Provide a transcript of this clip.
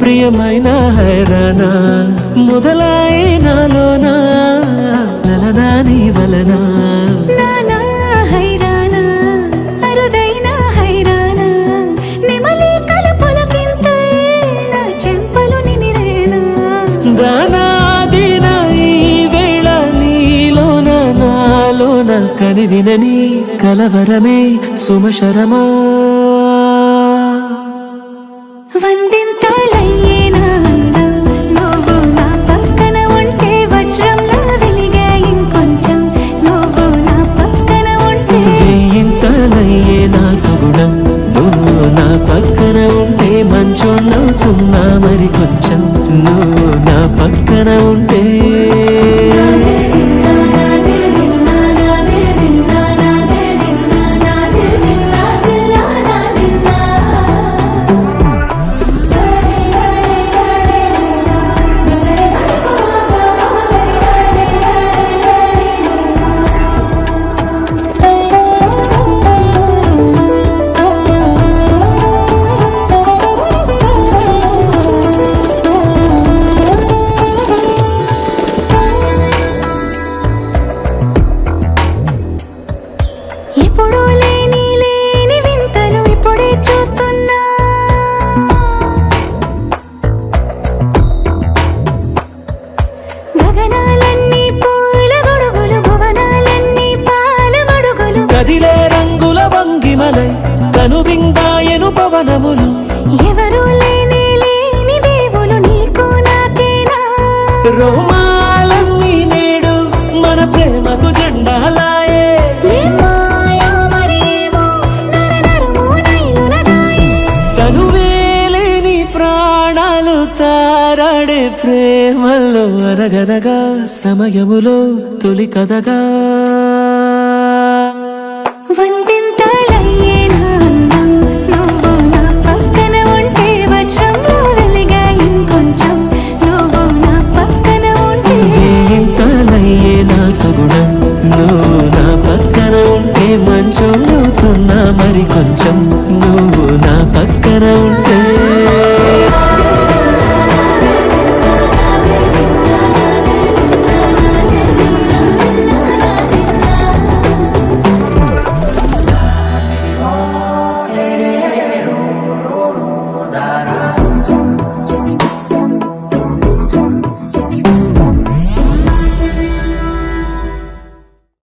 ప్రియమైన హైరానా మొదలాయి నాలోనా నలనా నీ వలనా కనివినని కలవరమే సుమశరమా వందింతలయ్యేనా నువ్వు నా పక్కన ఉంటే వజ్రంలా వెలిగే ఇంకొంచెం నువ్వు నా పక్కన ఉంటే వేయింతలయ్యేనా సగుణం నువ్వు నా పక్కన ఉంటే మంచోళ్ళవుతున్నా మరి కొంచెం నువ్వు నా పక్కన ఉంటే ఎప్పుడూ లేని వింతలు ఇప్పుడే చూస్తున్నా గగనాలన్నీ పూల గొడుగులు భువనాలన్నీ పాల మడుగులు కదిలే రంగుల భంగిమలై కనువిందాయను పవనములు ఎవరూ లేని దేవులు నీకు నాకేనా రోమాలన్నీ నేడు మన ప్రేమకు జెండాలాయే తనువేలేని ప్రాణాలు తారాడే ప్రేమల్లో అరగరగా సమయములో తొలి కథగా వందింతలయ్యేనా నువ్వు నా పక్కన ఉంటే వజ్రంలో వెలిగా ఇంకొంచెం నువ్వు నా పక్కన ఉంటే వేయింతలయ్యేనా సగుణం నువ్వు నా పక్కన ఉంటే మంచోళ్ళవుతున్నా మరి కొంచెం నువ్వు నా పక్కన ఉంటే